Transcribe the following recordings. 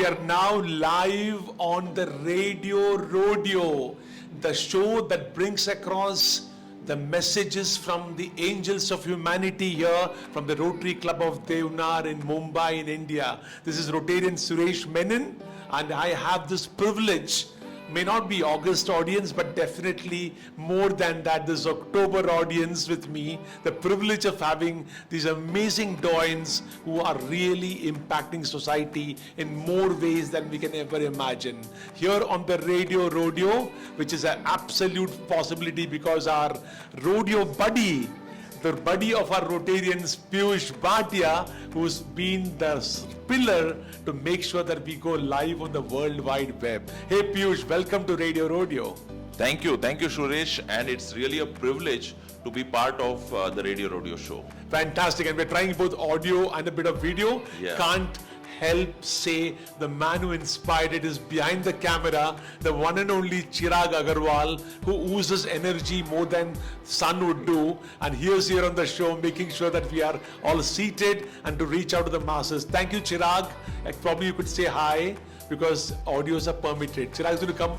we are now live on the Radio Rodeo, the show that brings across the messages from the angels of humanity here from the Rotary Club of Deonar in Mumbai in India. This is Rotarian Suresh Menon, and I have this privilege, may not be August audience, but definitely more than that, this October audience with me, the privilege of having these amazing doyens who are really impacting society in more ways than we can ever imagine. Here on the Radio Rodeo, which is an absolute possibility because our rodeo buddy, the buddy of our Rotarians, Piyush Bhatia, who's been the pillar to make sure that we go live on the World Wide Web. Hey Piyush, welcome to Radio Rodeo. Thank you Suresh, and it's really a privilege to be part of the Radio Rodeo show. Fantastic, and we're trying both audio and a bit of video. Yeah. Can't help say the man who inspired it is behind the camera, the one and only Chirag Aggarwal, who oozes energy more than sun would do, and he is here on the show making sure that we are all seated and to reach out to the masses. Thank you, Chirag. Probably you could say hi because audios are permitted. Chirag is going to come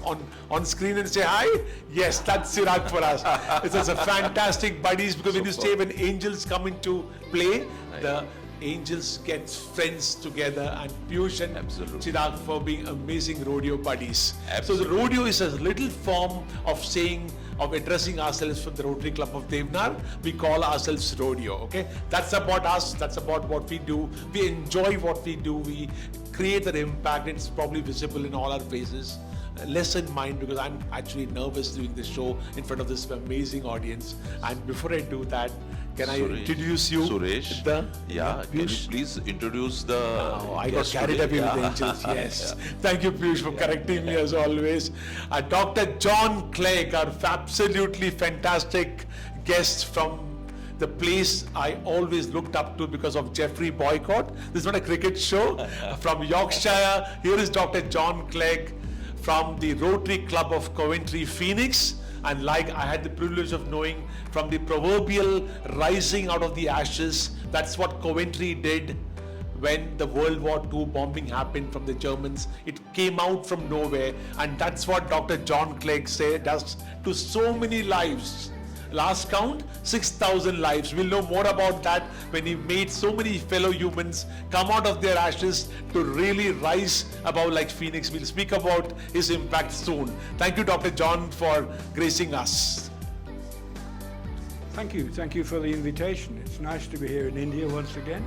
on screen and say hi. Yes, that's Chirag for us. It's a fantastic buddies, because when you say when angels come into play, the angels get friends together, and Piyush and Chirag for being amazing rodeo buddies. Absolutely. So the rodeo is a little form of saying, of addressing ourselves from the Rotary Club of Deonar. We call ourselves rodeo, okay? That's about us, that's about what we do. We enjoy what we do, we create that impact. It's probably visible in all our faces. Less in mind because I'm actually nervous doing this show in front of this amazing audience. And before I do that, can I introduce you? Suresh. Can you please introduce the I got carried away with the angels, yes. Thank you, Piyush, for correcting me as always. Dr. John Clegg, our absolutely fantastic guest from the place I always looked up to because of Jeffrey Boycott. This is not a cricket show. From Yorkshire, here is Dr. John Clegg from the Rotary Club of Coventry, Phoenix. And like I had the privilege of knowing from the proverbial rising out of the ashes, that's what Coventry did when the World War II bombing happened from the Germans. It came out from nowhere, and that's what Dr. John Clegg said does to so many lives. Last count, 6,000 lives. We'll know more about that when he made so many fellow humans come out of their ashes to really rise above like Phoenix. We'll speak about his impact soon. Thank you, Dr. John, for gracing us. Thank you for the invitation. It's nice to be here in India once again,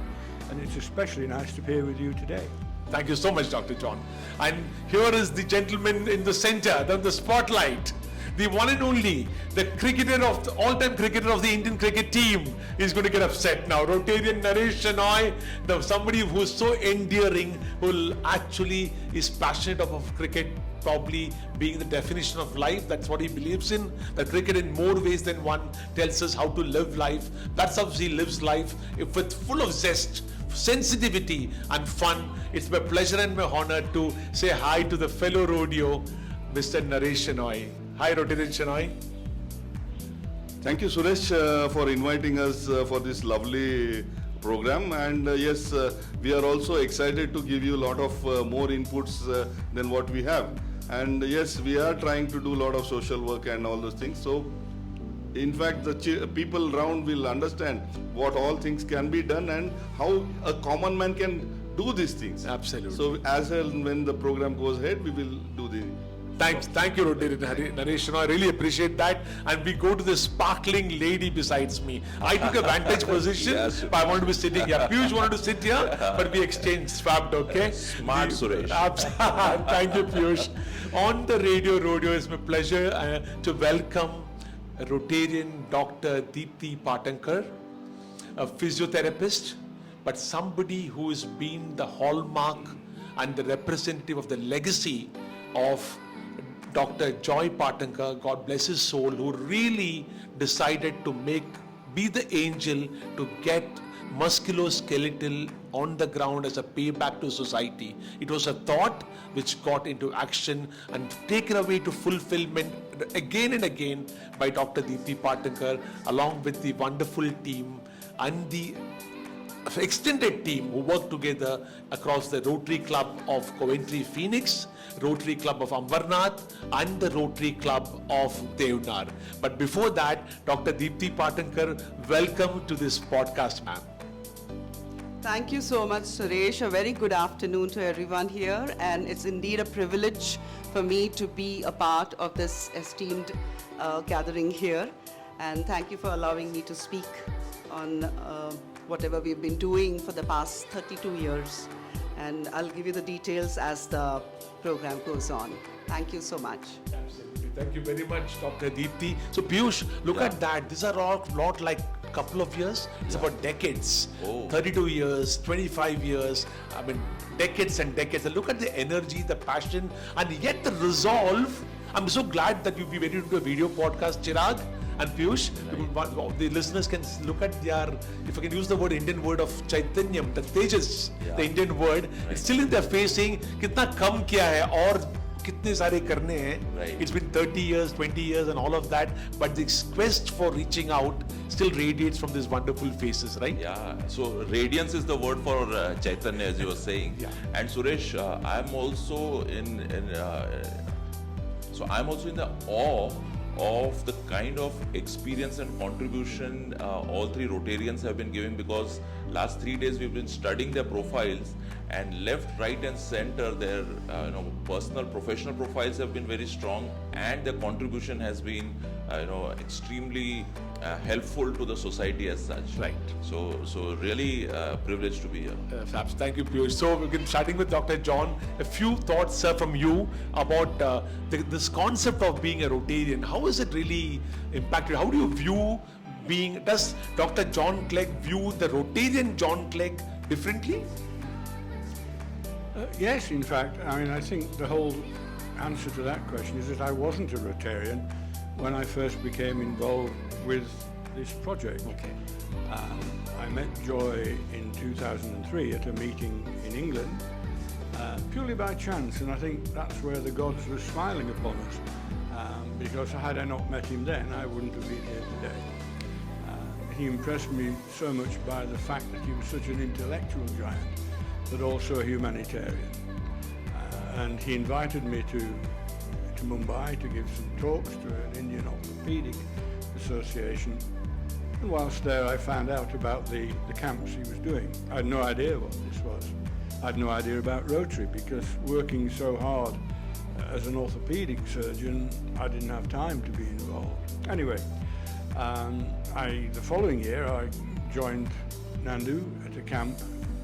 and it's especially nice to be here with you today. Thank you so much, Dr. John. And here is the gentleman in the center, the spotlight. The one and only, the cricketer of the all-time cricketer of the Indian cricket team is going to get upset now. Rotarian Nares Shoi, somebody who's so endearing, who actually is passionate of cricket, probably being the definition of life. That's what he believes in. That cricket in more ways than one tells us how to live life. That's how he lives life, with full of zest, sensitivity and fun. It's my pleasure and my honor to say hi to the fellow rodeo, Mr. Nares Shoi. Hi, Rotarian Shoi. Thank you, Suresh, for inviting us for this lovely program. And yes, we are also excited to give you a lot of more inputs than what we have. And yes, we are trying to do a lot of social work and all those things. So, in fact, the people around will understand what all things can be done and how a common man can do these things. Absolutely. So, as and when the program goes ahead, we will do the. Thank you, Rotarian Nares Shoi. I really appreciate that. And we go to the sparkling lady besides me. I took a vantage position, but I wanted to be sitting here. Piyush wanted to sit here, but we exchanged, swapped, okay? Smart, Suresh. Thank you, Piyush. On the Radio Rodeo, it's my pleasure to welcome Rotarian Dr. Deepthi Patankar, a physiotherapist, but somebody who has been the hallmark and the representative of the legacy of Dr. Joy Patankar, God bless his soul, who really decided to be the angel to get musculoskeletal on the ground as a payback to society. It was a thought which got into action and taken away to fulfillment again and again by Dr. Deepthi Patankar, along with the wonderful team and the extended team who work together across the Rotary Club of Coventry Phoenix, Rotary Club of Ambarnath, and the Rotary Club of Deonar. But before that, Dr. Deepti Patankar, welcome to this podcast, ma'am. Thank you so much, Suresh. A very good afternoon to everyone here, and it's indeed a privilege for me to be a part of this esteemed gathering here. And thank you for allowing me to speak on whatever we've been doing for the past 32 years. And I'll give you the details as the program goes on. Thank you so much. Absolutely. Thank you very much, Dr. Deepti. So, Piyush, look at that. These are all not like couple of years, it's about decades. 32 years, 25 years, I mean, decades and decades. And look at the energy, the passion, and yet the resolve. I'm so glad that we went into a video podcast, Chirag and Piyush. The listeners can look at their, if I can use the word, Indian word of Chaitanyam, the Tejas, the Indian word, it's still in their face saying, kitna kam kiya hai aur kitne sare karne hain. It's been 30 years, 20 years and all of that, but this quest for reaching out still radiates from these wonderful faces, right? Yeah, so radiance is the word for Chaitanya, as you were saying. And Suresh, I'm also in the awe of the kind of experience and contribution all three Rotarians have been giving, because last 3 days we've been studying their profiles, and left, right and center their personal, professional profiles have been very strong, and their contribution has been extremely helpful to the society as such. Right. So really privileged to be here. Fabs. Thank you, Piyush. So we're starting with Dr. John. A few thoughts from you about this concept of being a Rotarian. How is it really impacted? How do you view being? Does Dr. John Clegg view the Rotarian John Clegg differently? Yes, in fact, I mean, I think the whole answer to that question is that I wasn't a Rotarian when I first became involved with this project. Okay. I met Joy in 2003 at a meeting in England, purely by chance, and I think that's where the gods were smiling upon us, because had I not met him then, I wouldn't have been here today. He impressed me so much by the fact that he was such an intellectual giant, but also a humanitarian. And he invited me to Mumbai to give some talks to an Indian Orthopedic Association. And whilst there, I found out about the camps he was doing. I had no idea what this was. I had no idea about Rotary, because working so hard as an orthopedic surgeon, I didn't have time to be involved. Anyway, the following year, I joined Nandu at a camp,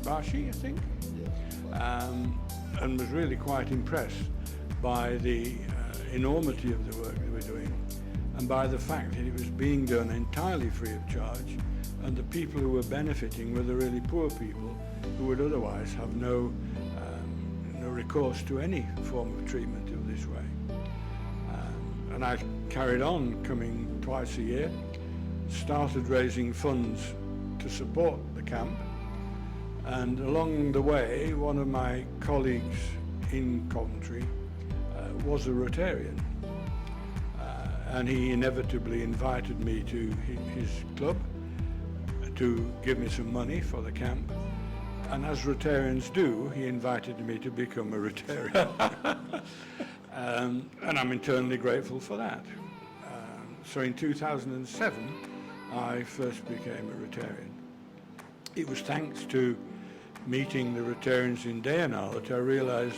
Bashi, I think, and was really quite impressed by the enormity of the work that we're doing, and by the fact that it was being done entirely free of charge, and the people who were benefiting were the really poor people who would otherwise have no recourse to any form of treatment of this way. And I carried on coming twice a year, started raising funds to support the camp, and along the way, one of my colleagues in Coventry was a Rotarian, and he inevitably invited me to his club to give me some money for the camp, and as Rotarians do, he invited me to become a Rotarian. And I'm eternally grateful for that. So in 2007, I first became a Rotarian. It was thanks to meeting the Rotarians in Deonar that I realized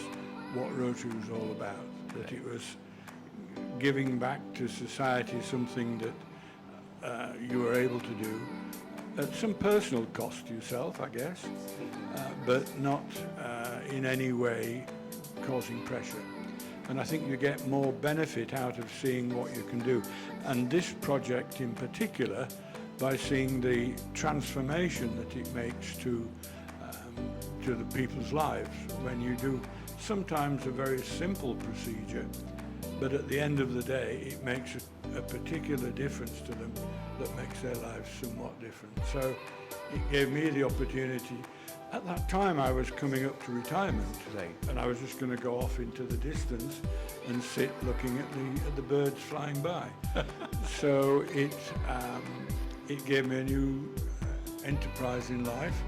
what Rotary was all about, that it was giving back to society something that you were able to do at some personal cost to yourself, I guess, but not in any way causing pressure. And I think you get more benefit out of seeing what you can do. And this project in particular, by seeing the transformation that it makes to the people's lives when you do sometimes a very simple procedure, but at the end of the day it makes a particular difference to them that makes their lives somewhat different. So it gave me the opportunity. At that time I was coming up to retirement, and I was just going to go off into the distance and sit looking at the birds flying by. So it gave me a new enterprise in life,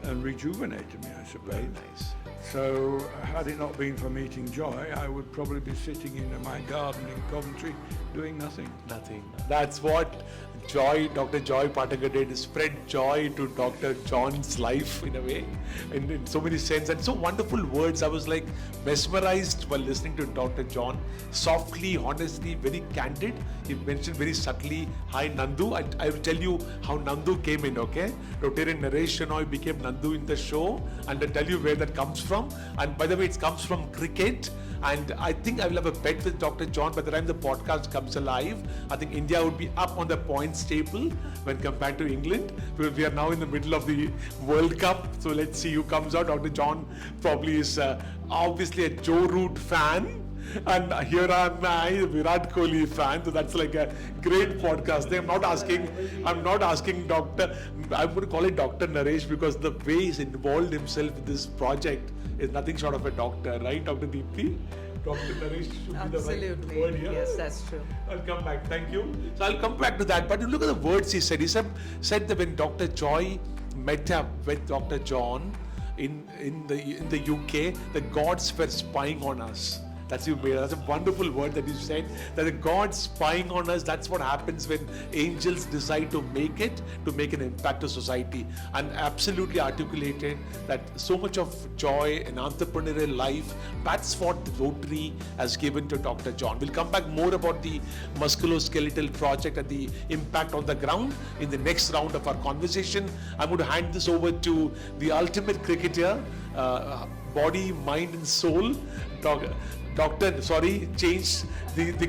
and rejuvenated me, I suppose. Very nice. So had it not been for meeting Joy, I would probably be sitting in my garden in Coventry doing nothing. Nothing. That's what Dr. Joy Pataka did, spread joy to Dr. John's life in a way, in so many sense, and so wonderful words. I was like mesmerized while listening to Dr. John. Softly, honestly, very candid. He mentioned very subtly, hi Nandu. I will tell you how Nandu came in, okay? Rotarian Nares Shoi became Nandu in the show, and I'll tell you where that comes from. And by the way, it comes from cricket. And I think I will have a bet with Dr. John by the time the podcast comes alive. I think India would be up on the points table when compared to England. Because we are now in the middle of the World Cup. So let's see who comes out. Dr. John probably is obviously a Joe Root fan. And here am I, a Virat Kohli fan. So that's like a great podcast. I'm not asking Dr. I'm going to call it Dr. Naresh because the way he's involved himself in this project is nothing short of a doctor, right, Dr. Deepthi? Dr. Naresh should be the right Absolutely. word here. Yes, that's true. I'll come back. Thank you. So I'll come back to that. But you look at the words he said. He said that when Dr. Joy met up with Dr. John in the UK, the gods were spying on us. That's a wonderful word that you said, that the God spying on us. That's what happens when angels decide to make an impact to society. And absolutely articulated that so much of joy in entrepreneurial life, that's what the Rotary has given to Dr. John. We'll come back more about the musculoskeletal project and the impact on the ground in the next round of our conversation. I'm going to hand this over to the ultimate cricketer, body, mind and soul, the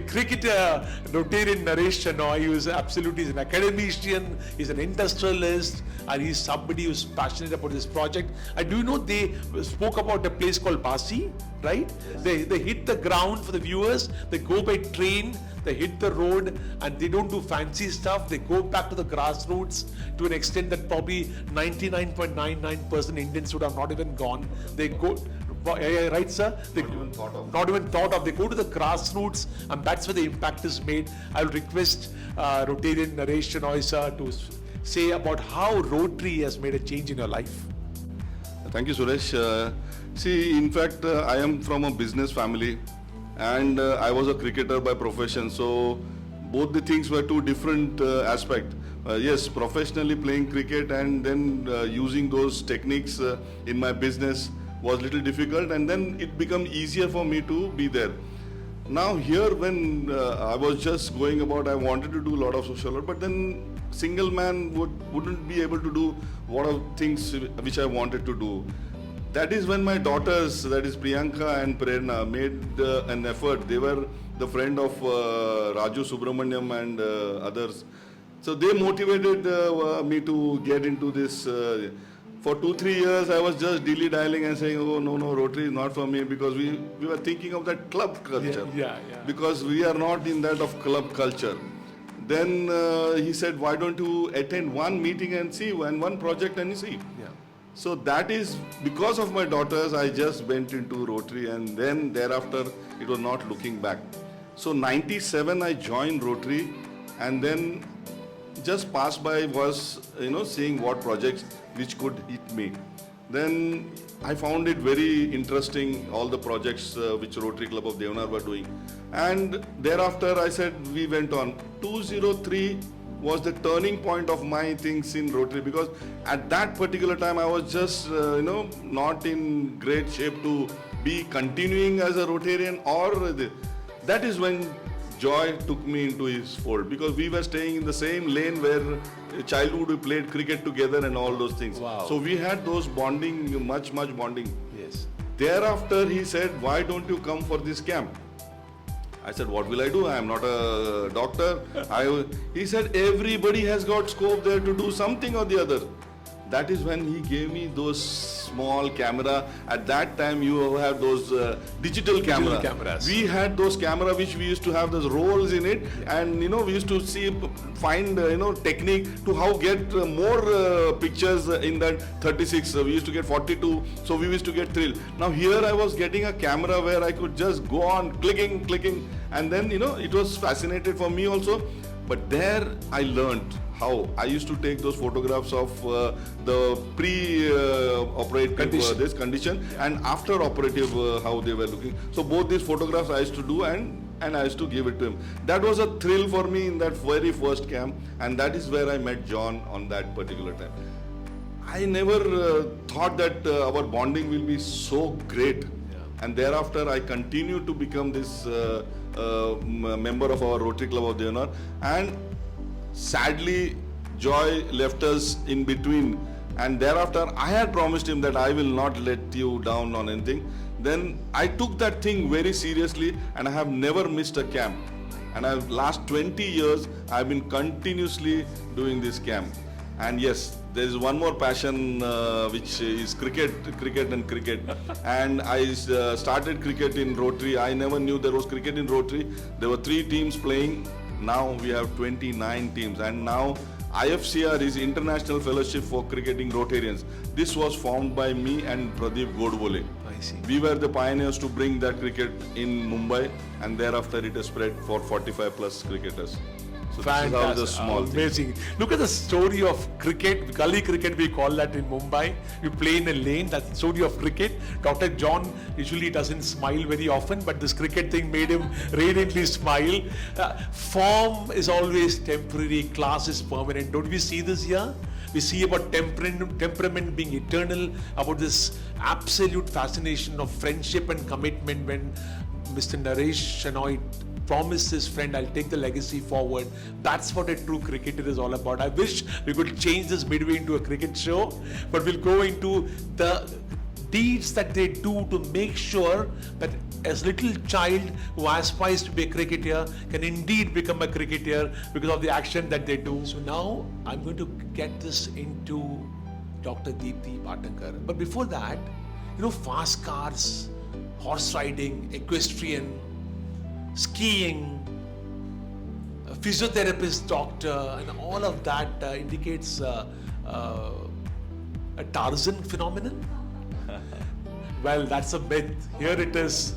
cricketer Rotarian Nares Shoi, who is absolutely an academician, he's an industrialist, and he's somebody who's passionate about this project. And do you know they spoke about a place called Basi, right? Yes. They hit the ground for the viewers, they go by train, they hit the road, and they don't do fancy stuff. They go back to the grassroots to an extent that probably 99.99% Indians would have not even gone. They go. Right, sir? Not even thought of. Not even thought of. They go to the grassroots, and that's where the impact is made. I'll request Rotarian Nares Shoi, sir, to say about how Rotary has made a change in your life. Thank you, Suresh. See, in fact, I am from a business family, and I was a cricketer by profession. So both the things were two different aspects. Yes, professionally playing cricket and then using those techniques in my business was little difficult, and then it became easier for me to be there. Now here, when I was just going about, I wanted to do a lot of social work, but then single man wouldn't be able to do a lot of things which I wanted to do. That is when my daughters, that is Priyanka and Prerna, made an effort. They were the friend of Raju Subramaniam and others. So they motivated me to get into this. For 2-3 years, I was just dilly-dallying and saying, oh, no, Rotary is not for me, because we were thinking of that club culture. Yeah. Because we are not in that of club culture. Then he said, why don't you attend one meeting and see, and one project and see. Yeah. So that is, because of my daughters, I just went into Rotary, and then thereafter, it was not looking back. So 97, I joined Rotary, and then just passed by was, seeing what projects which could hit me. Then I found it very interesting, all the projects which Rotary Club of Deonar were doing. And thereafter I said, we went on. 2003 was the turning point of my things in Rotary, because at that particular time I was just, not in great shape to be continuing as a Rotarian, or that is when Joy took me into his fold, because we were staying in the same lane where childhood we played cricket together and all those things. Wow. So we had those bonding, much bonding. Yes. Thereafter he said, why don't you come for this camp? I said, what will I do? I am not a doctor. He said, everybody has got scope there to do something or the other. That is when he gave me those small camera. At that time, you have those digital cameras. We had those camera which we used to have those rolls in it, and we used to find technique to how get more pictures in that 36. We used to get 42, so we used to get thrill. Now here I was getting a camera where I could just go on clicking, and then it was fascinated for me also. But there I learned how I used to take those photographs of the pre-operative this condition and after operative how they were looking. So both these photographs I used to do and I used to give it to him. That was a thrill for me in that very first camp, and that is where I met John on that particular time. I never thought that our bonding will be so great. And thereafter I continued to become this member of our Rotary Club of Deonar, and sadly Joy left us in between, and thereafter I had promised him that I will not let you down on anything. Then I took that thing very seriously, and I have never missed a camp, and last 20 years I have been continuously doing this camp. And yes, there is one more passion which is cricket. And I started cricket in Rotary. I never knew there was cricket in Rotary. There were 3 teams playing. Now we have 29 teams. And now IFCR is International Fellowship for Cricketing Rotarians. This was formed by me and Pradeep Godbole. I see. We were the pioneers to bring that cricket in Mumbai, and thereafter it has spread for 45 plus cricketers. So Fantastic. this is how the small thing. Amazing. Look at the story of cricket, gully cricket we call that in Mumbai. You play in a lane, that's the story of cricket. Dr. John usually doesn't smile very often, but this cricket thing made him radiantly smile. Form is always temporary, class is permanent. Don't we see this here? We see about temperament being eternal, about this absolute fascination of friendship and commitment when Mr. Naresh Shoi promised his friend, I'll take the legacy forward. That's what a true cricketer is all about. I wish we could change this midway into a cricket show, but we'll go into the deeds that they do to make sure that as little child who aspires to be a cricketer can indeed become a cricketer because of the action that they do. So now I'm going to get this into Dr. Deepthi Patankar. But before that, fast cars, horse riding, equestrian, skiing, a physiotherapist, doctor, and all of that indicates a Tarzan phenomenon. Well, that's a myth. Here it is.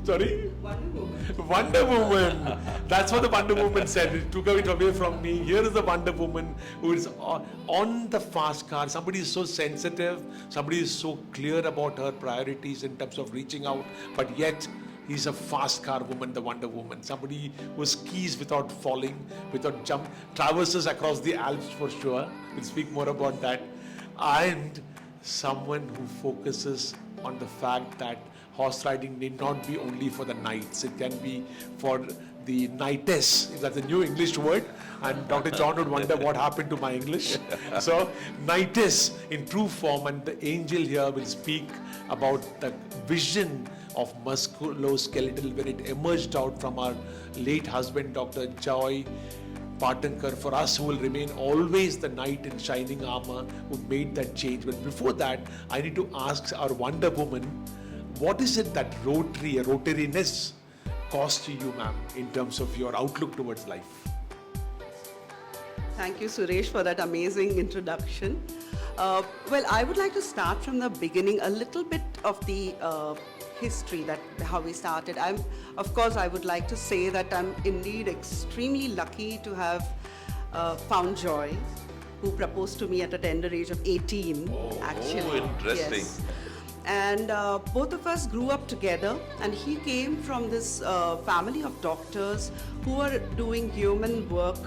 Sorry? Wonder Woman. That's what the Wonder Woman said. It took it away from me. Here is the Wonder Woman who is on the fast car. Somebody is so sensitive. Somebody is so clear about her priorities in terms of reaching out. But yet, he's a fast car woman, the Wonder Woman. Somebody who skis without falling, without jump, traverses across the Alps for sure. We'll speak more about that. And someone who focuses on the fact that horse riding need not be only for the knights. It can be for the knightess. That's a new English word. And Dr. John would wonder what happened to my English. So, knightess in true form, and the angel here will speak about the vision of musculoskeletal when it emerged out from our late husband, Dr. Joy Patankar, for us who will remain always the knight in shining armor who made that change. But before that, I need to ask our Wonder Woman, what is it that Rotary, a Rotarianess, cost to you, ma'am, in terms of your outlook towards life? Thank you, Suresh, for that amazing introduction. Well, I would like to start from the beginning, a little bit of the history, that how we started. Of course, I would like to say that I'm indeed extremely lucky to have found Joy, who proposed to me at a tender age of 18, actually. Oh, interesting. Yes. And both of us grew up together, and he came from this family of doctors who were doing human work,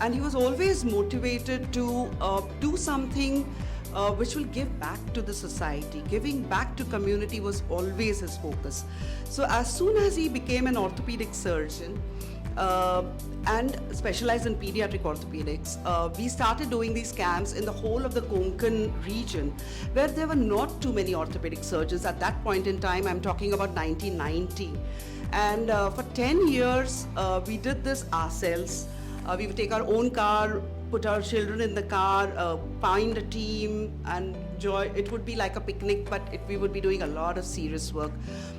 and he was always motivated to do something which will give back to the society. Giving back to community was always his focus. So as soon as he became an orthopedic surgeon and specialized in pediatric orthopedics, we started doing these camps in the whole of the Konkan region, where there were not too many orthopedic surgeons at that point in time. I'm talking about 1990. And for 10 years, we did this ourselves. We would take our own car, put our children in the car, find a team, and Joy. It would be like a picnic, but we would be doing a lot of serious work.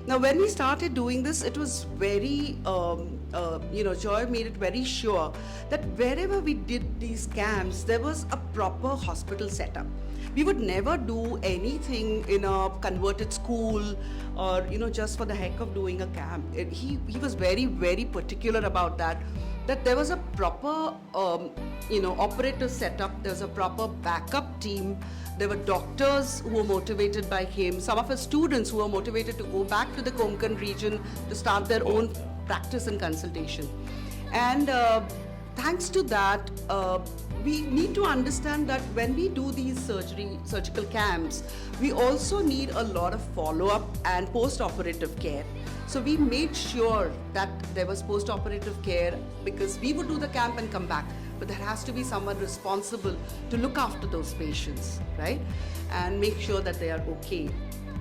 Now, when we started doing this, it was very, Joy made it very sure that wherever we did these camps, there was a proper hospital setup. We would never do anything in a converted school or, just for the heck of doing a camp. He was very, very particular about that that there was a proper, operative setup. There was a proper backup team. There were doctors who were motivated by him. Some of his students who were motivated to go back to the Konkan region to start their own practice and consultation. And thanks to that, we need to understand that when we do these surgical camps, we also need a lot of follow-up and post-operative care. So we made sure that there was post-operative care, because we would do the camp and come back, but there has to be someone responsible to look after those patients, right? And make sure that they are okay.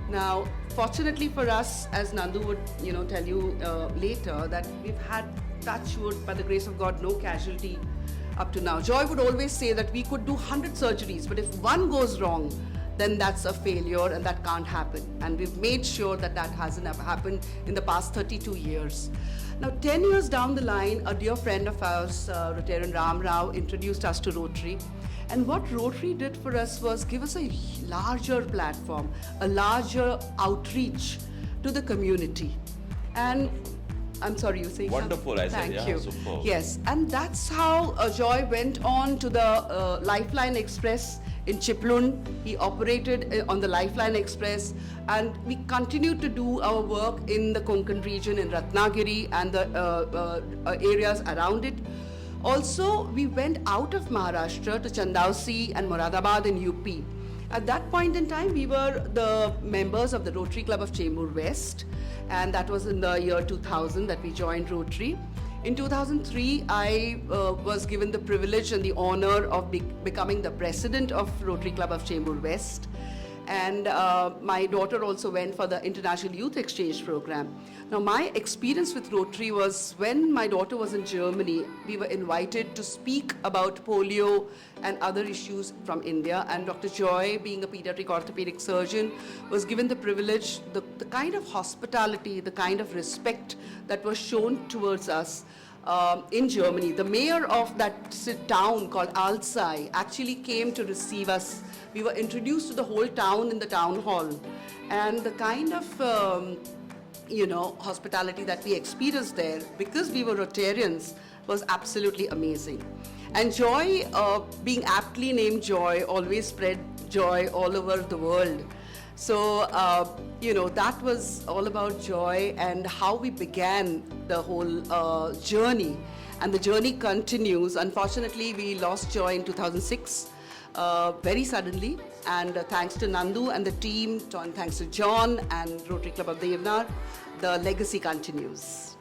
Now, fortunately for us, as Nandu would tell you later, that we've had, touch wood, by the grace of God, no casualty up to now. Joy would always say that we could do 100 surgeries, but if one goes wrong, then that's a failure and that can't happen. And we've made sure that that hasn't ever happened in the past 32 years. Now, 10 years down the line, a dear friend of ours, Rotarian Ram Rao, introduced us to Rotary. And what Rotary did for us was give us a larger platform, a larger outreach to the community. And I'm sorry, you saying Wonderful, I said, Thank yeah, you. superb. Yes, and that's how Joy went on to the Lifeline Express in Chiplun. He operated on the Lifeline Express, and we continued to do our work in the Konkan region, in Ratnagiri and the areas around it. Also, we went out of Maharashtra to Chandausi and Moradabad in UP. At that point in time, we were the members of the Rotary Club of Chembur West, and that was in the year 2000 that we joined Rotary. In 2003, I was given the privilege and the honor of becoming the president of Rotary Club of Chembur West. And my daughter also went for the International Youth Exchange Program. Now, my experience with Rotary was when my daughter was in Germany, we were invited to speak about polio and other issues from India. And Dr. Joy, being a pediatric orthopedic surgeon, was given the privilege, the kind of hospitality, the kind of respect that was shown towards us in Germany. The mayor of that town called Alzey actually came to receive us. We were introduced to the whole town in the town hall, and the kind of hospitality that we experienced there, because we were Rotarians, was absolutely amazing. And Joy, being aptly named Joy, always spread joy all over the world. So, that was all about Joy and how we began the whole journey. And the journey continues. Unfortunately, we lost Joy in 2006. Very suddenly, and thanks to Nandu and the team, thanks to John and Rotary Club of Deonar, the legacy continues.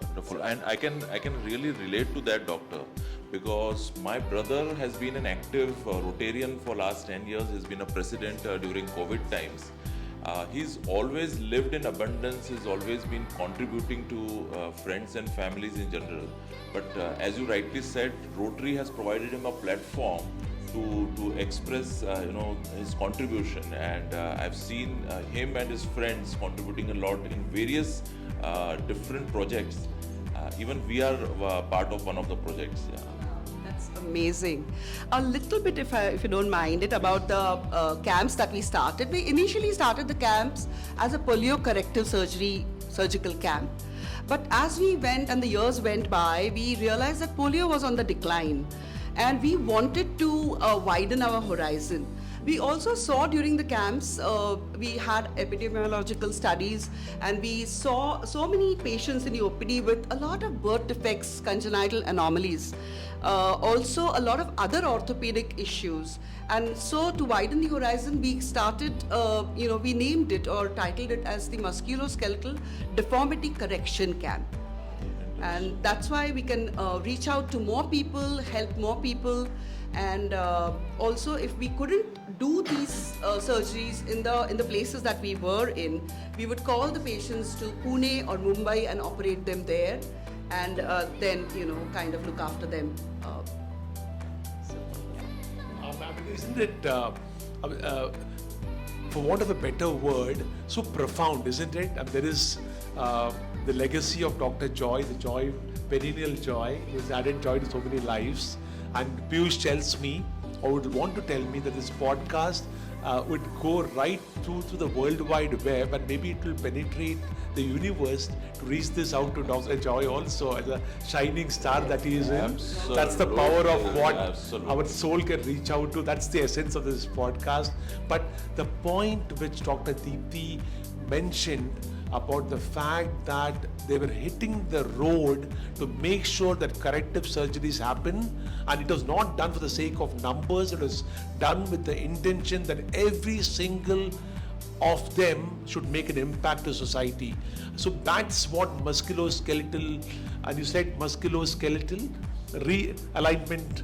Wonderful. And I can really relate to that, doctor, because my brother has been an active Rotarian for last 10 years. He's been a president during COVID times. He's always lived in abundance. He's always been contributing to friends and families in general. But as you rightly said, Rotary has provided him a platform to express his contribution, and I've seen him and his friends contributing a lot in various different projects. Even we are part of one of the projects. Yeah. That's amazing. A little bit, if you don't mind it, about the camps that we started. We initially started the camps as a polio corrective surgical camp. But as we went and the years went by, we realized that polio was on the decline. And we wanted to widen our horizon. We also saw during the camps, we had epidemiological studies, and we saw so many patients in the OPD with a lot of birth defects, congenital anomalies, also a lot of other orthopedic issues. And so to widen the horizon, we started, we named it or titled it as the Musculoskeletal Deformity Correction Camp. And that's why we can reach out to more people, help more people, and also if we couldn't do these surgeries in the places that we were in, we would call the patients to Pune or Mumbai and operate them there, and then kind of look after them. Isn't it, for want of a better word, so profound, isn't it? There is the legacy of Dr. Joy, the joy, perennial joy, who's added joy to so many lives. And Piyush tells me, or would want to tell me, that this podcast would go right through to the World Wide Web, and maybe it will penetrate the universe to reach this out to Dr. Joy also as a shining star that he is in. Absolutely. That's the power of what Absolutely. our soul can reach out to. That's the essence of this podcast. But the point which Dr. Deepti mentioned about the fact that they were hitting the road to make sure that corrective surgeries happen, and it was not done for the sake of numbers, it was done with the intention that every single of them should make an impact to society. So that's what musculoskeletal, and you said musculoskeletal realignment,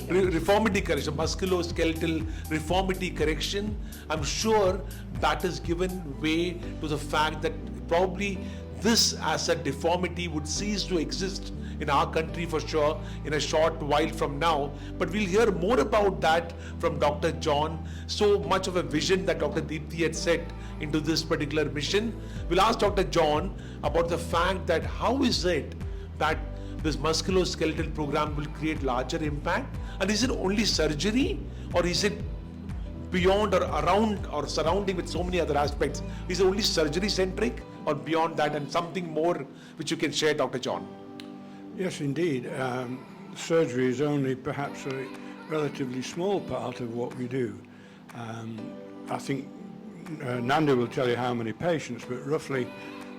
reformity correction, musculoskeletal reformity correction. I'm sure that has given way to the fact that probably this as a deformity would cease to exist in our country for sure in a short while from now. But we'll hear more about that from Dr. John. So much of a vision that Dr. Deepti had set into this particular mission. We'll ask Dr. John about the fact that how is it that this musculoskeletal program will create larger impact, and is it only surgery, or is it beyond or around or surrounding with so many other aspects? Is it only surgery centric, or beyond that, and something more which you can share, Dr. John? Yes, indeed. Surgery is only perhaps a relatively small part of what we do. I think Nanda will tell you how many patients, but roughly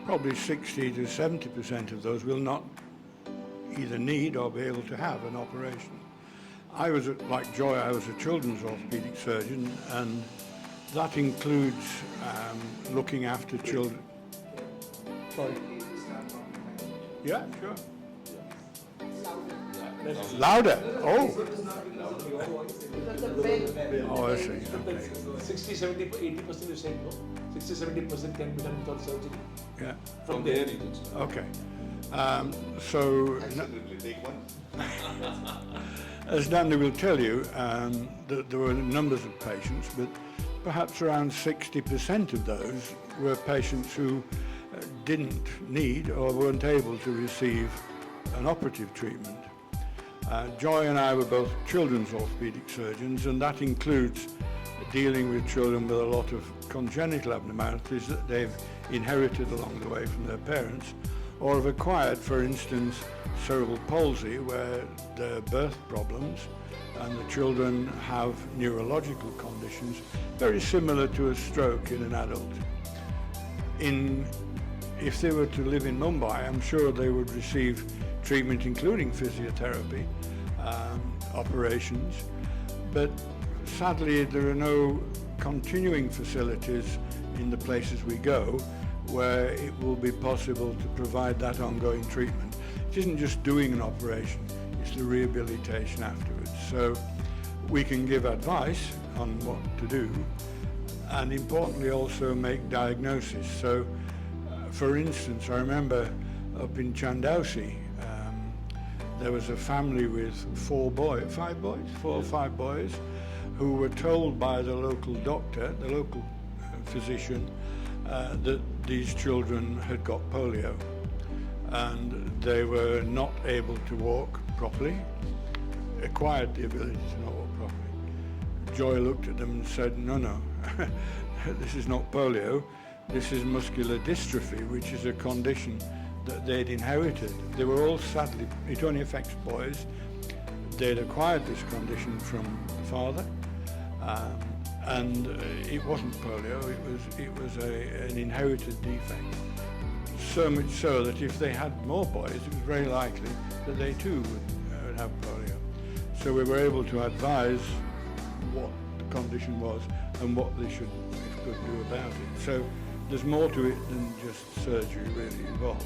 probably 60 to 70% of those will not either need or be able to have an operation. I was, like Joy, I was a children's orthopedic surgeon, and that includes looking after children. Sorry. Yeah, sure. Louder. Oh. Oh, I see. Okay. 60, 70, 80% you said no? 60, 70% can be done without surgery? Yeah. From there you can start. Okay. So, as Nanda will tell you, there were numbers of patients, but perhaps around 60% of those were patients who didn't need or weren't able to receive an operative treatment. Joy and I were both children's orthopedic surgeons, and that includes dealing with children with a lot of congenital abnormalities that they've inherited along the way from their parents, or have acquired, for instance, cerebral palsy, where there are birth problems and the children have neurological conditions very similar to a stroke in an adult. If they were to live in Mumbai, I'm sure they would receive treatment including physiotherapy, operations, but sadly there are no continuing facilities in the places we go where it will be possible to provide that ongoing treatment. It isn't just doing an operation, it's the rehabilitation afterwards. So we can give advice on what to do, and importantly also make diagnosis. So for instance, I remember up in Chandausi, there was a family with 4 or 5 boys, who were told by the local doctor, the local physician, that these children had got polio, and they were not able to walk properly, acquired the ability to not walk properly. Joy looked at them and said, no, this is not polio, this is muscular dystrophy, which is a condition that they'd inherited. They were all sadly, it only affects boys, they'd acquired this condition from the father, and it wasn't polio, it was an inherited defect. So much so that if they had more boys, it was very likely that they too would have polio. So we were able to advise what the condition was and what they should, if could, do about it. So there's more to it than just surgery really involved.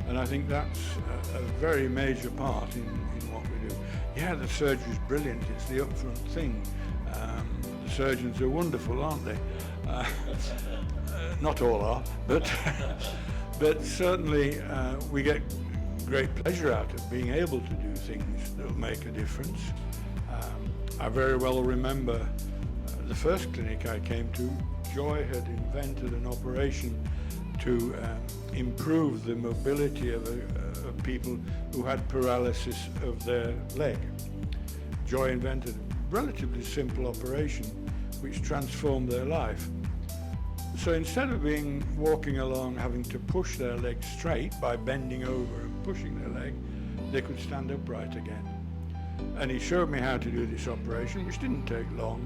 And I think that's a very major part in what we do. Yeah, the surgery's brilliant, it's the upfront thing. The surgeons are wonderful, aren't they? Not all are, but but certainly we get great pleasure out of being able to do things that will make a difference. I very well remember the first clinic I came to, Joy had invented an operation to improve the mobility of people who had paralysis of their leg. Joy invented a relatively simple operation which transformed their life. So instead of walking along having to push their leg straight by bending over and pushing their leg, they could stand upright again. And he showed me how to do this operation, which didn't take long,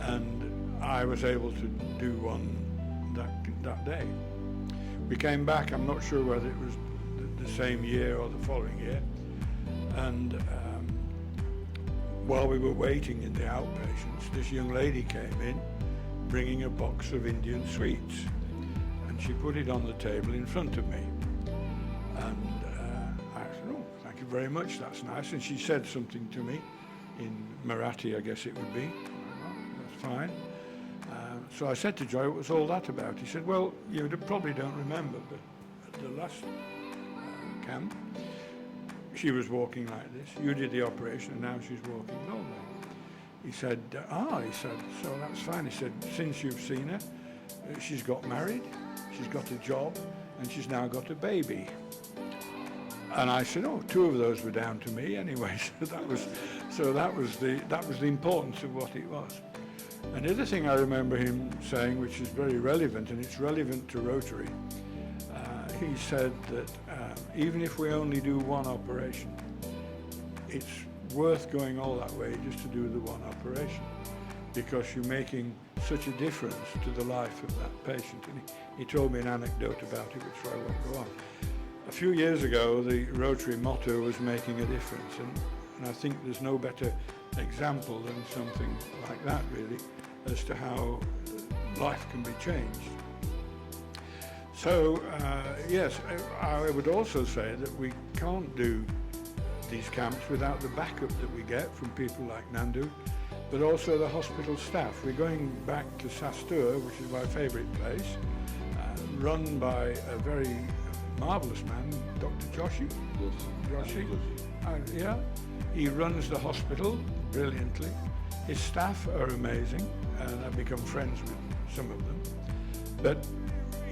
and I was able to do one that day. We came back, I'm not sure whether it was the same year or the following year, and while we were waiting in the outpatients, this young lady came in bringing a box of Indian sweets, and she put it on the table in front of me. And I said, "Oh, thank you very much, that's nice." And she said something to me in Marathi, I guess it would be. "Oh, that's fine." So I said to Joy, "What was all that about?" He said, "Well, you probably don't remember, but at the last camp, she was walking like this. You did the operation, and now she's walking normally." He said, he said, "So that's fine." He said, "Since you've seen her, she's got married, she's got a job, and she's now got a baby." And I said, "Oh, two of those were down to me anyway." So that was the importance of what it was. And the other thing I remember him saying, which is very relevant, and it's relevant to Rotary, he said that even if we only do one operation, it's worth going all that way just to do the one operation, because you're making such a difference to the life of that patient. And he told me an anecdote about it, which I won't go on. A few years ago, the Rotary motto was making a difference, and I think there's no better example than something like that, really, as to how life can be changed. So, yes, I would also say that we can't do these camps without the backup that we get from people like Nandu, but also the hospital staff. We're going back to Sastur, which is my favourite place, run by a very marvellous man, Dr. Joshi. Yeah, he runs the hospital brilliantly. His staff are amazing, and I've become friends with some of them. But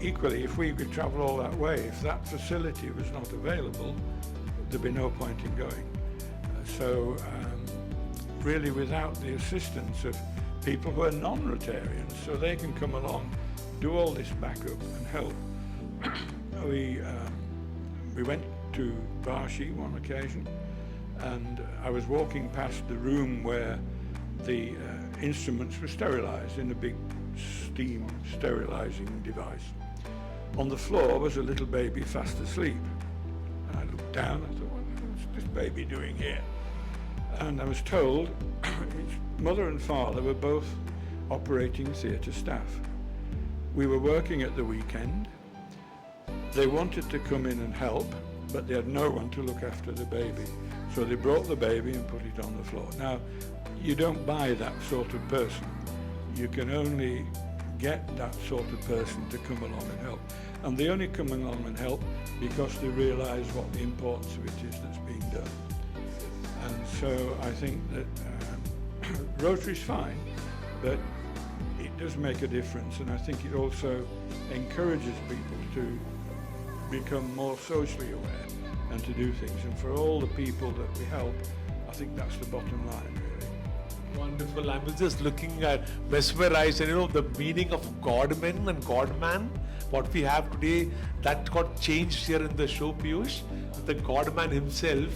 equally, if we could travel all that way, if that facility was not available, there'd be no point in going. Really without the assistance of people who are non-Rotarians, so they can come along, do all this backup and help. We went to Vashi one occasion, and I was walking past the room where the instruments were sterilized in a big steam sterilizing device. On the floor was a little baby fast asleep. And I looked down, I thought, "What's this baby doing here?" And I was told its mother and father were both operating theatre staff. We were working at the weekend. They wanted to come in and help, but they had no one to look after the baby. So they brought the baby and put it on the floor. Now, you don't buy that sort of person. You can only get that sort of person to come along and help. And they only come along and help because they realise what the importance of it is that's being done. And so I think that Rotary's fine, but it does make a difference, and I think it also encourages people to become more socially aware and to do things. And for all the people that we help, I think that's the bottom line, really. Wonderful. I was just looking at mesmerized, and the meaning of Godman and Godman, what we have today, that got changed here in the show, Piyush. The Godman himself.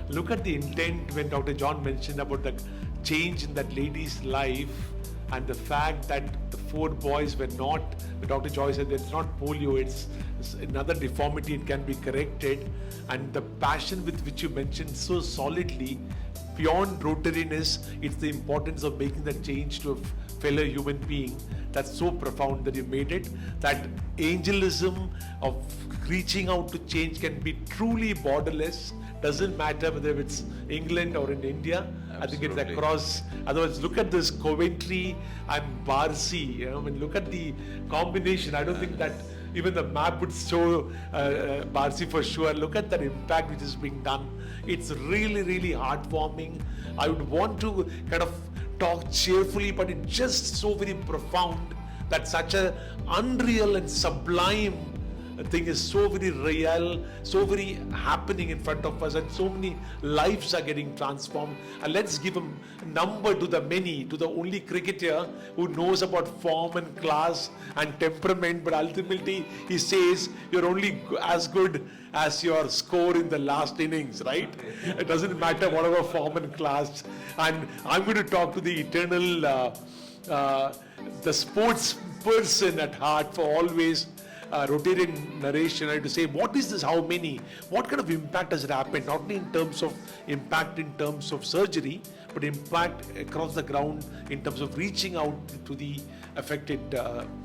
Look at the intent when Dr. John mentioned about the change in that lady's life, and the fact that the 4 boys were not, Dr. Joy said it's not polio, it's another deformity, it can be corrected, and the passion with which you mentioned so solidly, beyond Rotariness, it's the importance of making that change to a fellow human being. That's so profound that you made it. That angelism of reaching out to change can be truly borderless. Doesn't matter whether it's England or in India. Absolutely. I think it's across. Otherwise, look at this Coventry and Barsi. Look at the combination. I don't think that even the map would show Barsi for sure. Look at that impact which is being done. It's really, really heartwarming. I would want to kind of talk cheerfully, but it's just so very profound that such a unreal and sublime thing is so very real, so very happening in front of us, and so many lives are getting transformed. And let's give a number to the many, to the only cricketer who knows about form and class and temperament, but ultimately he says you're only as good as your score in the last innings, right? It doesn't matter whatever form and class. And I'm going to talk to the eternal, the sports person at heart for always, Rotarian Nares Shoi, to say what is this, how many, what kind of impact has it happened, not only in terms of impact in terms of surgery, but impact across the ground in terms of reaching out to the affected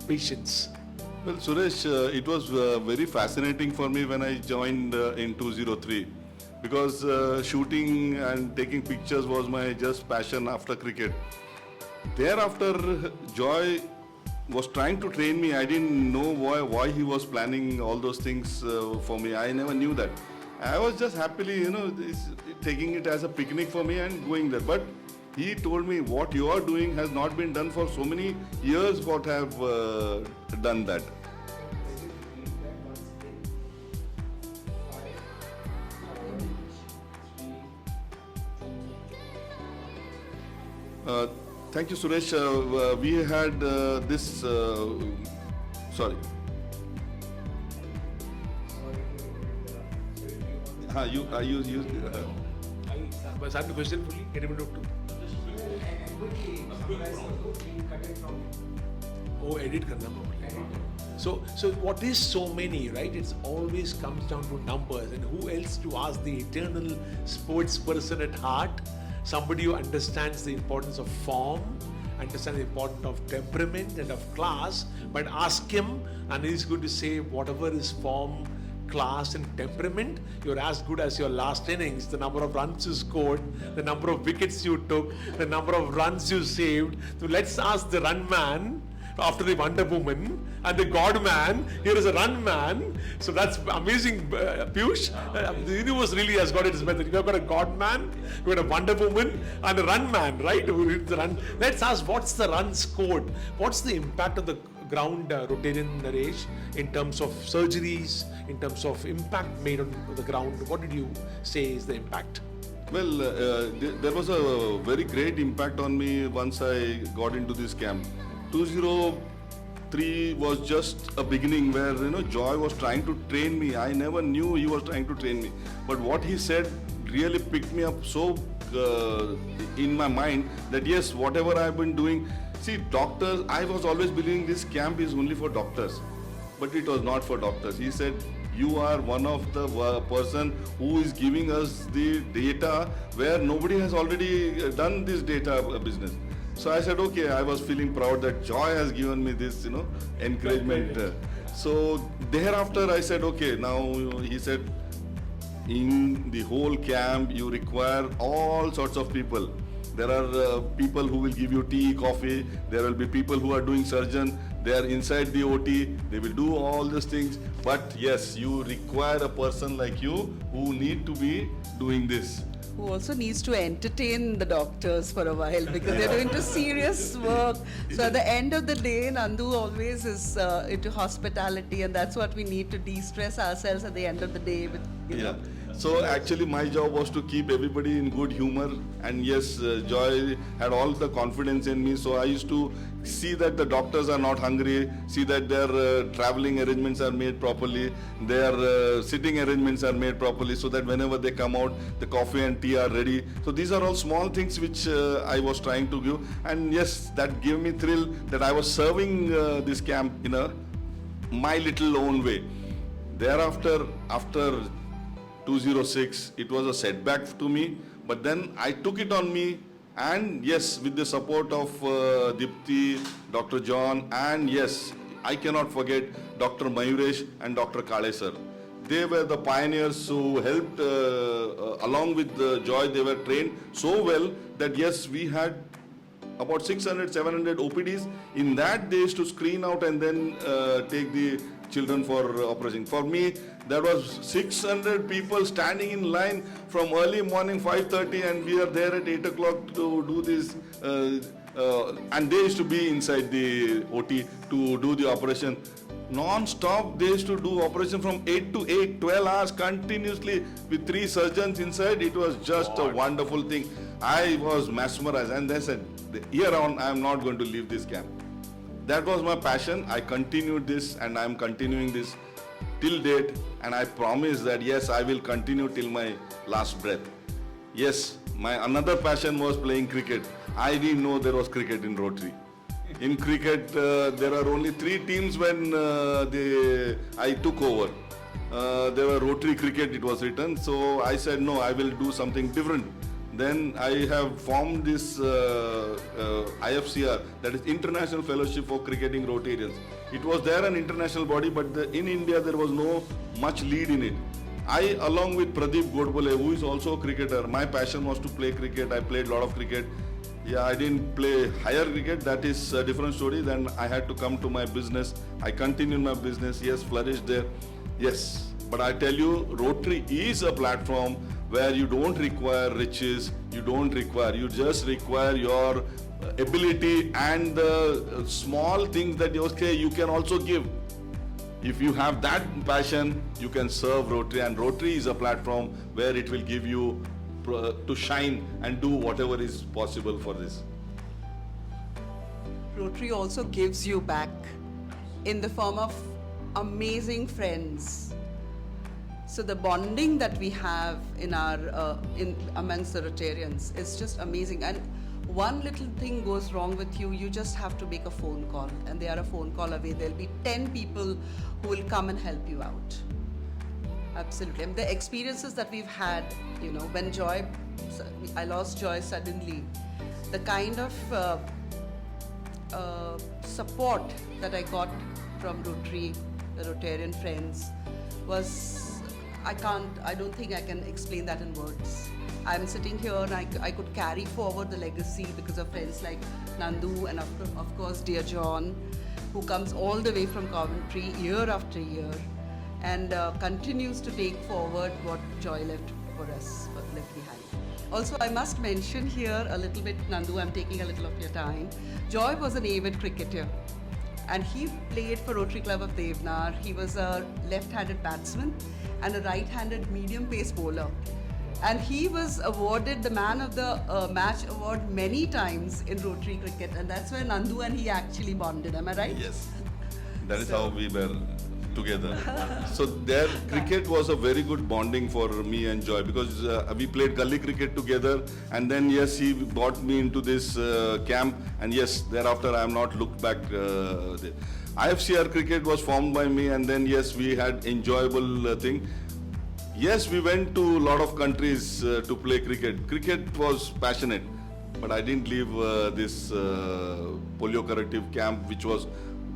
patients. Well, Suresh, it was very fascinating for me when I joined in 2003, because shooting and taking pictures was my just passion after cricket. Thereafter, Joy was trying to train me. I didn't know why he was planning all those things for me. I never knew that. I was just happily, taking it as a picnic for me and going there. But he told me what you are doing has not been done for so many years. What have done that? Thank you, Suresh. We had this. Sorry. You. Was that the question for you? Can you talk to? Oh, edit karna pड़ेगा. So what is so many, right? It always comes down to numbers, and who else to ask the eternal sports person at heart? Somebody who understands the importance of form, understands the importance of temperament and of class, but ask him and he's going to say whatever is form, class and temperament, you're as good as your last innings, the number of runs you scored, the number of wickets you took, the number of runs you saved. So let's ask the run man after the Wonder Woman and the God man, here is a run man. So that's amazing, Piyush. The universe really has got its method. You've got a God man, you've got a Wonder Woman and a run man, right? Let's ask what's the run scored? What's the impact of the ground, Rotarian Naresh, in terms of surgeries, in terms of impact made on the ground? What did you say is the impact? Well, there was a very great impact on me once I got into this camp. 2003 was just a beginning where Joy was trying to train me. I never knew he was trying to train me, but what he said really picked me up so in my mind that yes, whatever I've been doing. See, doctors, I was always believing this camp is only for doctors, but it was not for doctors. He said, you are one of the person who is giving us the data where nobody has already done this data business. So I said, okay, I was feeling proud that Joy has given me this, encouragement. So thereafter I said, okay, now he said, in the whole camp, you require all sorts of people. There are people who will give you tea, coffee. There will be people who are doing surgeon. They are inside the OT. They will do all these things. But yes, you require a person like you who need to be doing this. Who also needs to entertain the doctors for a while because they're doing serious work. So at the end of the day, Nandu always is into hospitality, and that's what we need to de-stress ourselves at the end of the day. With, Yeah. So actually my job was to keep everybody in good humor, and yes, Joy had all the confidence in me, so I used to see that the doctors are not hungry, see that their traveling arrangements are made properly, their sitting arrangements are made properly, so that whenever they come out, the coffee and tea are ready. So these are all small things which I was trying to give, and yes, that gave me thrill that I was serving this camp in my little own way. Thereafter, after 2006, it was a setback to me, but then I took it on me, and yes, with the support of Dipti, Dr. John, and yes, I cannot forget Dr. Mayuresh and Dr. Kale sir. They were the pioneers who helped, along with Joy, they were trained so well that yes, we had about 600, 700 OPDs. In that, they used to screen out and then take the children for operation. For me, there was 600 people standing in line from early morning 5:30, and we are there at 8 o'clock to do this. And they used to be inside the OT to do the operation. Non-stop, they used to do operation from 8 to 8, 12 hours continuously with 3 surgeons inside. It was just a wonderful thing. I was mesmerized, and they said, here on, I am not going to leave this camp. That was my passion. I continued this, and I am continuing this till date, and I promise that yes, I will continue till my last breath. Yes, my another passion was playing cricket. I didn't know there was cricket in Rotary. In cricket, there are only 3 teams when I took over. There were Rotary cricket, it was written. So I said, no, I will do something different. Then I have formed this IFCR, that is International Fellowship for Cricketing Rotarians. It was there an international body, but in India there was no much lead in it. I, along with Pradeep Godbole, who is also a cricketer, my passion was to play cricket. I played a lot of cricket. Yeah, I didn't play higher cricket, that is a different story. Then I had to come to my business. I continued my business, yes, flourished there. Yes, but I tell you, Rotary is a platform where you don't require riches, you just require your ability and the small things that you can also give. If you have that passion, you can serve Rotary, and Rotary is a platform where it will give you to shine and do whatever is possible for this. Rotary also gives you back in the form of amazing friends. So the bonding that we have in our amongst the Rotarians is just amazing. And one little thing goes wrong with you, you just have to make a phone call, and they are a phone call away. There'll be 10 people who will come and help you out. Absolutely. And the experiences that we've had, you know, when I lost Joy suddenly, the kind of support that I got from Rotary, the Rotarian friends, was, I don't think I can explain that in words. I'm sitting here and I could carry forward the legacy because of friends like Nandu and of course dear John, who comes all the way from Coventry year after year and continues to take forward what Joy left behind. Also, I must mention here a little bit, Nandu, I'm taking a little of your time. Joy was an avid cricketer, and he played for Rotary Club of Deonar. He was a left-handed batsman and a right-handed medium-pace bowler. And he was awarded the Man of the Match award many times in Rotary cricket, and that's where Nandu and he actually bonded. Am I right? Yes, that is how we were together. So their cricket was a very good bonding for me and Joy, because we played gully cricket together, and then yes, he brought me into this camp, and yes, thereafter I have not looked back. IFCR cricket was formed by me, and then yes, we had enjoyable thing. Yes, we went to a lot of countries to play cricket. Cricket was passionate, but I didn't leave this polio corrective camp, which was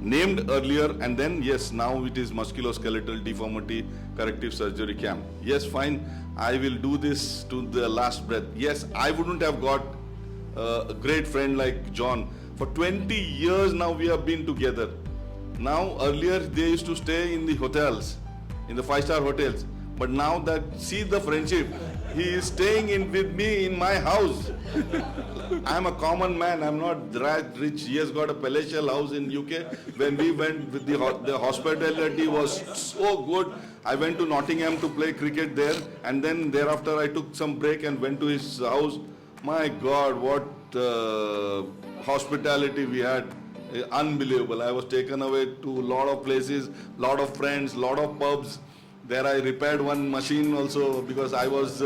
named earlier, and then yes, now it is musculoskeletal deformity corrective surgery camp. Yes, fine, I will do this to the last breath. Yes, I wouldn't have got a great friend like John. For 20 years now we have been together. Now earlier they used to stay in the hotels, in the 5-star hotels. But now that, see the friendship, he is staying with me in my house. I am a common man, I am not that rich. He has got a palatial house in UK. When we went, with the hospitality was so good. I went to Nottingham to play cricket there, and then thereafter I took some break and went to his house. My God, what hospitality we had. Unbelievable. I was taken away to a lot of places, lot of friends, lot of pubs. There I repaired one machine also, because I was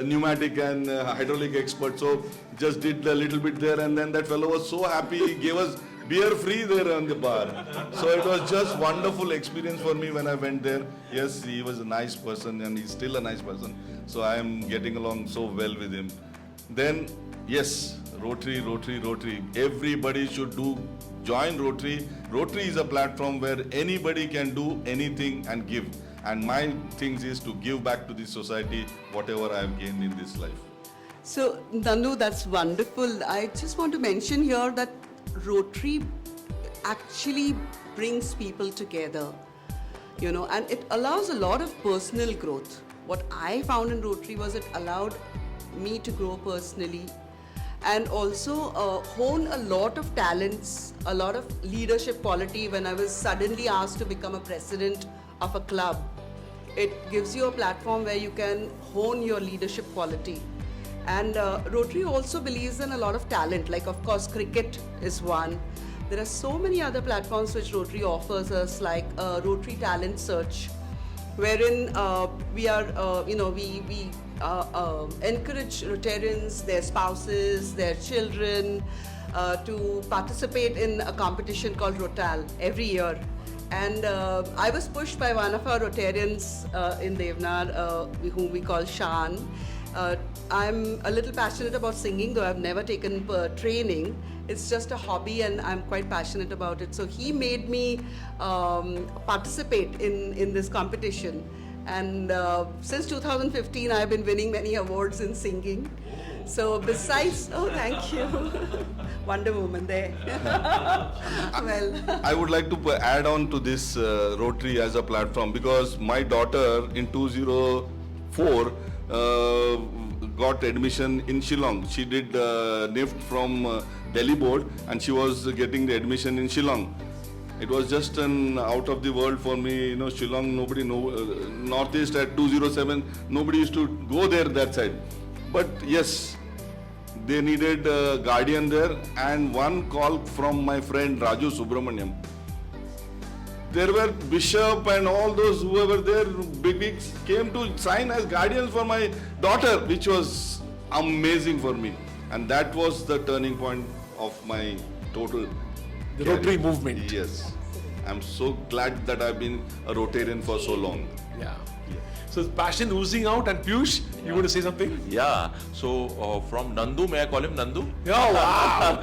pneumatic and hydraulic expert, so just did a little bit there, and then that fellow was so happy, he gave us beer free there on the bar. So it was just wonderful experience for me when I went there. Yes, he was a nice person, and he's still a nice person, so I am getting along so well with him. Then yes, Rotary. Everybody should join Rotary. Rotary is a platform where anybody can do anything and give. And my thing is to give back to the society whatever I have gained in this life. So, Nandu, that's wonderful. I just want to mention here that Rotary actually brings people together, you know, and it allows a lot of personal growth. What I found in Rotary was it allowed me to grow personally, and also hone a lot of talents, a lot of leadership quality when I was suddenly asked to become a president of a club. It gives you a platform where you can hone your leadership quality. And Rotary also believes in a lot of talent, like of course cricket is one. There are so many other platforms which Rotary offers us, like Rotary Talent Search, wherein we encourage Rotarians, their spouses, their children to participate in a competition called Rotal every year. And I was pushed by one of our Rotarians in Deonar, whom we call Shan. I'm a little passionate about singing, though I've never taken training. It's just a hobby and I'm quite passionate about it. So he made me participate in this competition. And since 2015, I've been winning many awards in singing. So besides, oh, thank you. Wonder Woman there. Well, I would like to add on to this Rotary as a platform, because my daughter in 2004 got admission in Shillong. She did NIFT from Delhi board and she was getting the admission in Shillong. It was just an out of the world for me, Shillong, nobody know, Northeast at 207, nobody used to go there that side. But yes, they needed a guardian there, and one call from my friend Raju Subramaniam. There were bishop and all those who were there, bigs came to sign as guardians for my daughter, which was amazing for me. And that was the turning point of my total The career. Rotary movement. Yes. I'm so glad that I've been a Rotarian for so long. Yeah. So passion oozing out, and Piyush, you want to say something? Yeah. So from Nandu, may I call him Nandu? Oh, wow.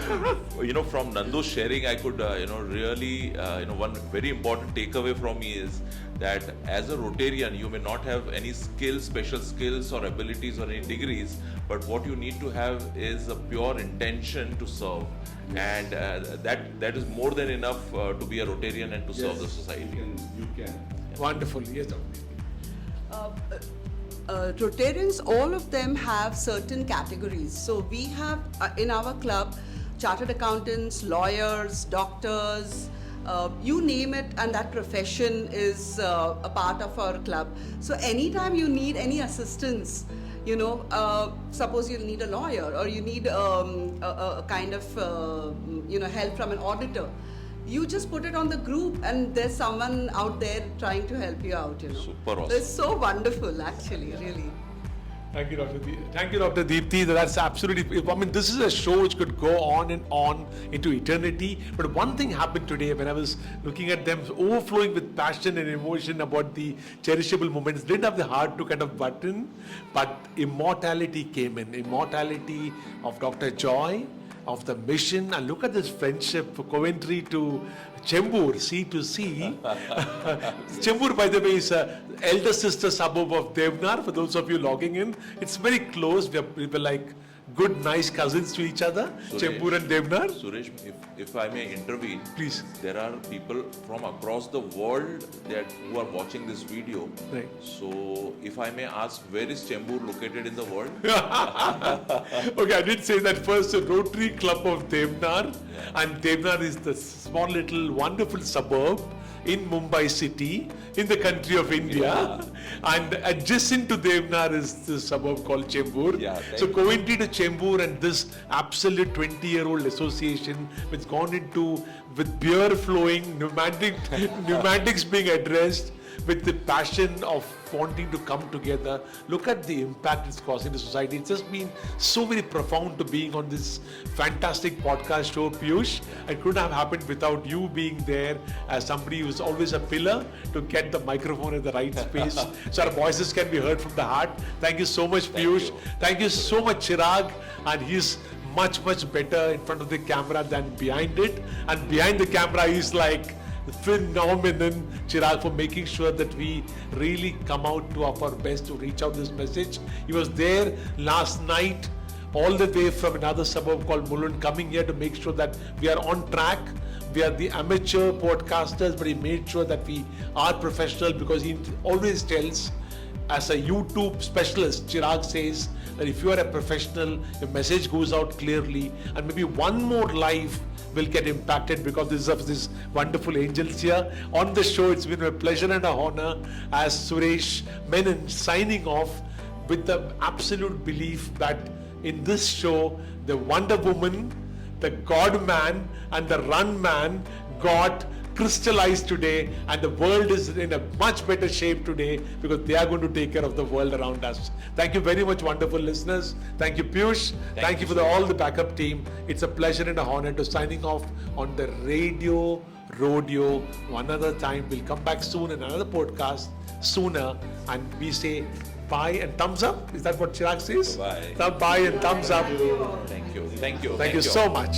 From Nandu's sharing, I could, really, one very important takeaway from me is that as a Rotarian, you may not have any skills, special skills or abilities or any degrees, but what you need to have is a pure intention to serve. And that is more than enough to be a Rotarian and to serve the society. You can. Wonderful. Yes, Dr. Rotarians, all of them have certain categories. So we have in our club chartered accountants, lawyers, doctors, you name it, and that profession is a part of our club. So anytime you need any assistance, suppose you need a lawyer or you need a kind of help from an auditor, you just put it on the group and there's someone out there trying to help you out. Super awesome. It's so wonderful, actually, really. Thank you, Dr. Thank you, Dr. Deepti. That's absolutely. This is a show which could go on and on into eternity. But one thing happened today when I was looking at them overflowing with passion and emotion about the cherishable moments. Didn't have the heart to kind of button, but immortality came in. Immortality of Dr. Joy, of the mission, and look at this friendship, Coventry to Chembur, sea to sea. Chembur, by the way, is a elder sister suburb of Deonar. For those of you logging in, it's very close. We were like good, nice cousins to each other, Chembur and Deonar. Suresh, if I may intervene, Please. There are people from across the world who are watching this video. Right. So, if I may ask, where is Chembur located in the world? Okay, I did say that first, the Rotary Club of Deonar, and Deonar is the small little wonderful suburb in Mumbai city, in the country of India, and adjacent to Deonar is the suburb called Chembur. Yeah, So Coventry to Chembur, and this absolute 20-year-old association which gone into with beer flowing, pneumatics being addressed, with the passion of wanting to come together. Look at the impact it's causing to society. It's just been so very profound to being on this fantastic podcast show, Piyush. It couldn't have happened without you being there as somebody who's always a pillar to get the microphone in the right space so our voices can be heard from the heart. Thank you so much, Piyush. Thank you so much, Chirag. And he's much better in front of the camera than behind it. And behind the camera, he's like phenomenon, Chirag, for making sure that we really come out to our best to reach out this message. He was there last night, all the way from another suburb called Mulund, coming here to make sure that we are on track. We are the amateur podcasters, but he made sure that we are professional, because he always tells as a YouTube specialist, Chirag says that if you are a professional, your message goes out clearly, and maybe one more life will get impacted because of these wonderful angels here. On the show, it's been a pleasure and an honor as Suresh Menon signing off with the absolute belief that in this show, the Wonder Woman, the God Man and the Run Man got crystallized today, and the world is in a much better shape today because they are going to take care of the world around us. Thank you very much, wonderful listeners. Thank you, Piyush. Thank you for all the backup team. It's a pleasure and an honor to signing off on the Radio Rodeo. One other time, we'll come back soon in another podcast sooner, and we say bye and thumbs up. Is that what Chirag says? Bye. Bye and thumbs up. Thank you. Thank you. Thank you so much.